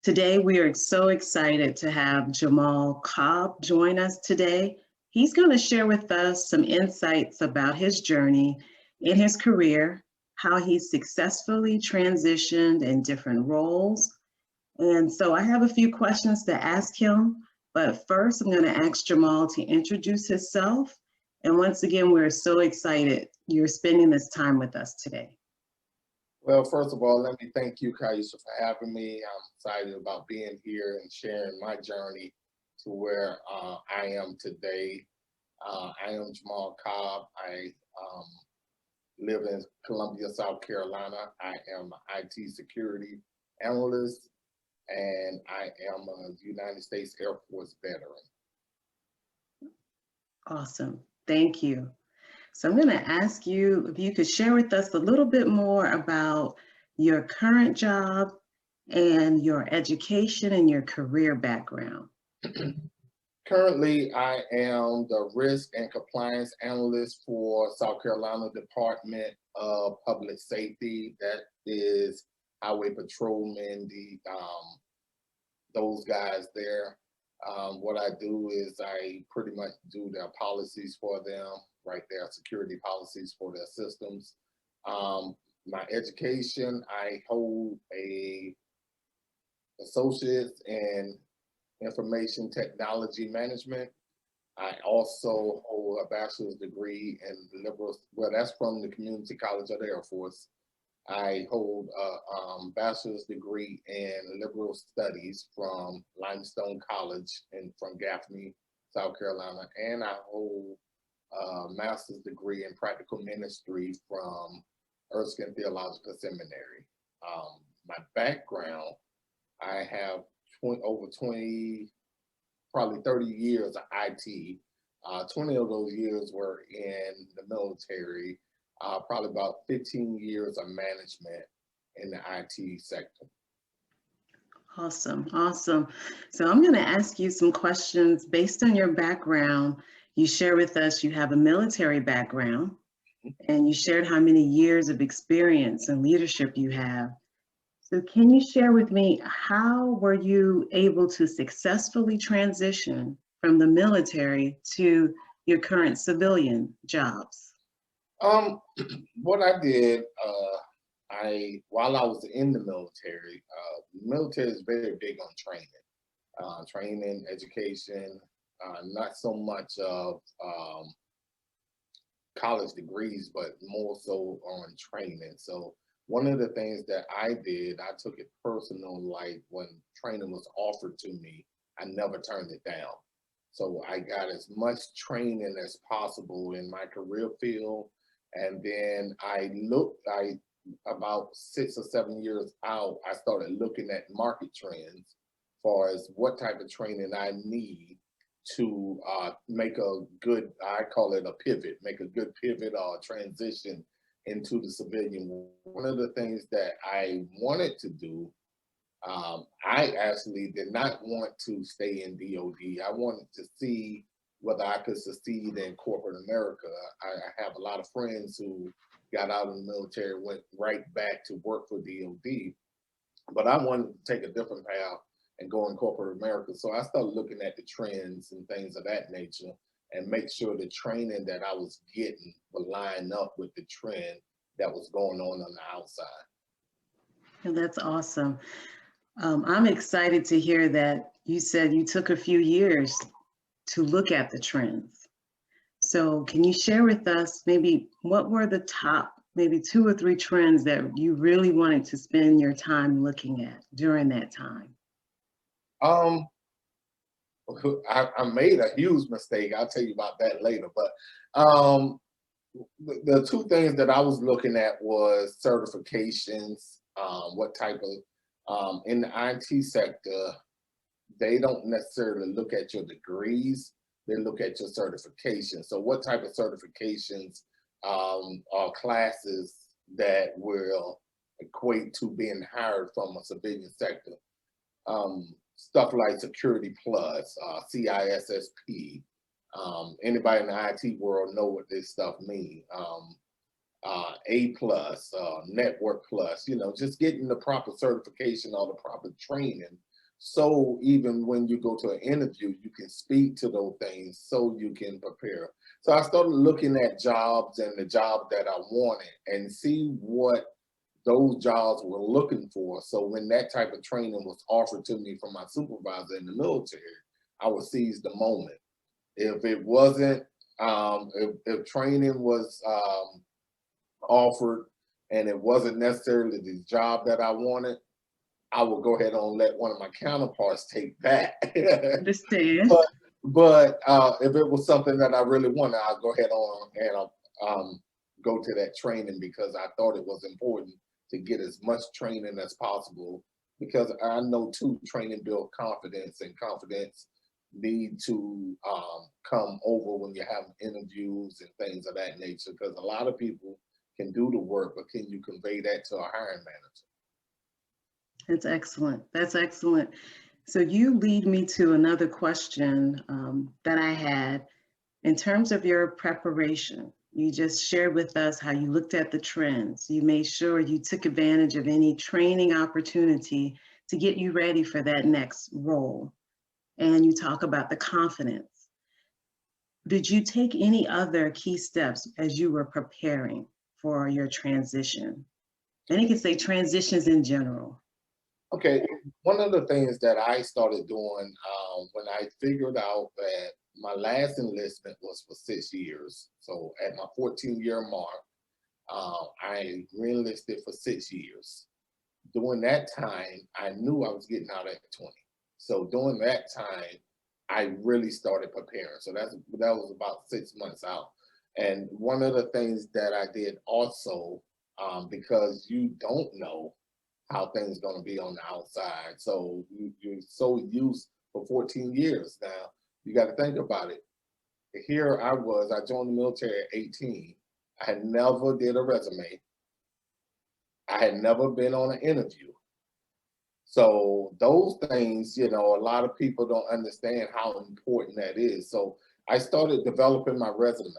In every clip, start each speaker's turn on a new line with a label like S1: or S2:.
S1: Today, we are so excited to have Jemal Cobb join us today. He's going to share with us some insights about his journey in his career, how he successfully transitioned in different roles. And so I have a few questions to ask him, but first I'm going to ask Jemal to introduce himself. And once again, we're so excited you're spending this time with us today.
S2: Well, first of all, let me thank you, Kaisha, for having me. I'm excited about being here and sharing my journey to where I am today. I am Jemal Cobb. I live in Columbia, South Carolina. I am an IT security analyst, and I am a United States Air Force veteran.
S1: Awesome. Thank you. So I'm going to ask you if you could share with us a little bit more about your current job and your education and your career background.
S2: Currently, I am the risk and compliance analyst for South Carolina Department of Public Safety. That is highway patrolmen, those guys there. What I do is I pretty much do their policies for them, write their security policies for their systems. My education, I hold a associate's in information technology management. I also hold a bachelor's degree in liberal, well, that's from the Community College of the Air Force. I hold a bachelor's degree in liberal studies from Limestone College and from Gaffney, South Carolina, and I hold a master's degree in practical ministry from Erskine Theological Seminary. My background, I have over 20, probably 30 years of IT. 20 of those years were in the military, probably about 15 years of management in the IT sector.
S1: Awesome, awesome. So I'm going to ask you some questions based on your background. You share with us you have a military background, and you shared how many years of experience and leadership you have. So can you share with me, how were you able to successfully transition from the military to your current civilian jobs?
S2: Um, what I did, while I was in the military is very big on training, education, not so much of college degrees, but more so on training. So one of the things that I did, I took it personal, like when training was offered to me, I never turned it down. So I got as much training as possible in my career field. And then about 6 or 7 years out, I started looking at market trends as far as what type of training I need to make a good, I call it a pivot, make a good pivot or transition into the civilian world. One of the things that I wanted to do, I actually did not want to stay in DOD. I wanted to see whether I could succeed in corporate America. I have a lot of friends who got out of the military, went right back to work for DOD, but I wanted to take a different path and go in corporate America. So I started looking at the trends and things of that nature and make sure the training that I was getting would line up with the trend that was going on the outside.
S1: And that's awesome. I'm excited to hear that you said you took a few years to look at the trends. So can you share with us maybe what were the top, maybe 2 or 3 trends that you really wanted to spend your time looking at during that time?
S2: Um, I made a huge mistake. I'll tell you about that later. But the two things that I was looking at was certifications. What type of in the IT sector, they don't necessarily look at your degrees, they look at your certifications. So what type of certifications are classes that will equate to being hired from a civilian sector? Stuff like Security Plus, CISSP. Anybody in the IT world know what this stuff means. A plus, Network Plus, just getting the proper certification or the proper training So even when you go to an interview, you can speak to those things so you can prepare. So I started looking at jobs and the job that I wanted and see what those jobs were looking for. So when that type of training was offered to me from my supervisor in the military, I would seize the moment. If it wasn't, if training was offered and it wasn't necessarily the job that I wanted, I would go ahead and let one of my counterparts take that.
S1: Understand.
S2: but if it was something that I really wanted, I'll go ahead on and go to that training because I thought it was important to get as much training as possible because I know too, training builds confidence and confidence need to come over when you have interviews and things of that nature because a lot of people can do the work, but can you convey that to a hiring manager?
S1: That's excellent. That's excellent. So you lead me to another question that I had. In terms of your preparation, you just shared with us how you looked at the trends. You made sure you took advantage of any training opportunity to get you ready for that next role. And you talk about the confidence. Did you take any other key steps as you were preparing for your transition? And you can say transitions in general.
S2: Okay, one of the things that I started doing when I figured out that my last enlistment was for 6 years. So at my 14-year mark, I re-enlisted for 6 years. During that time, I knew I was getting out at 20. So during that time, I really started preparing. So that was about 6 months out. And one of the things that I did also, because you don't know how things going to be on the outside. So you're so used for 14 years now. You got to think about it. Here I was, I joined the military at 18. I had never did a resume. I had never been on an interview. So those things, you know, a lot of people don't understand how important that is. So I started developing my resume.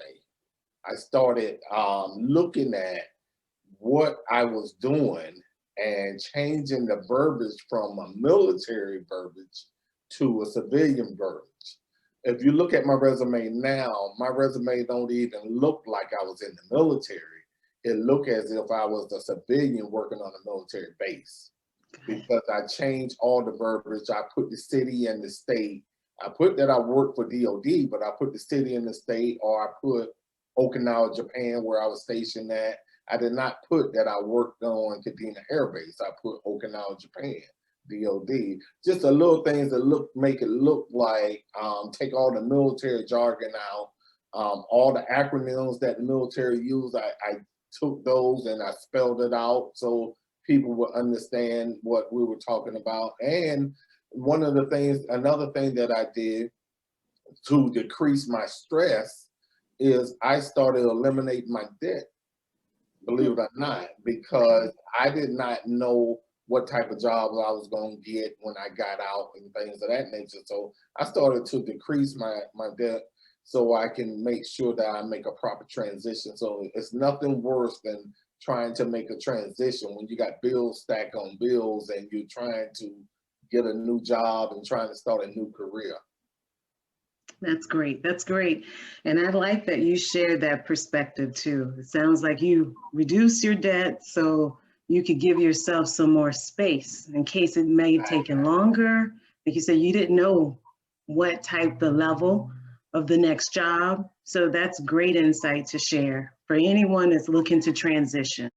S2: I started looking at what I was doing and changing the verbiage from a military verbiage to a civilian verbiage. If you look at my resume now, my resume don't even look like I was in the military. It look as if I was a civilian working on a military base because I changed all the verbiage. I put the city and the state. I put that I worked for DOD, but I put the city and the state, or I put Okinawa, Japan, where I was stationed at. I did not put that I worked on Kadena Air Base. I put Okinawa, Japan, DOD. Just a little things that make it look like, take all the military jargon out, all the acronyms that the military use. I took those and I spelled it out so people would understand what we were talking about. And one of the things, another thing that I did to decrease my stress is I started eliminating my debt, believe it or not, because I did not know what type of jobs I was going to get when I got out and things of that nature. So I started to decrease my debt so I can make sure that I make a proper transition. So it's nothing worse than trying to make a transition when you got bills stacked on bills and you're trying to get a new job and trying to start a new career.
S1: That's great. That's great. And I like that you shared that perspective too. It sounds like you reduce your debt so you could give yourself some more space in case it may have taken longer. Like you said, you didn't know what type, the level of the next job. So that's great insight to share for anyone that's looking to transition.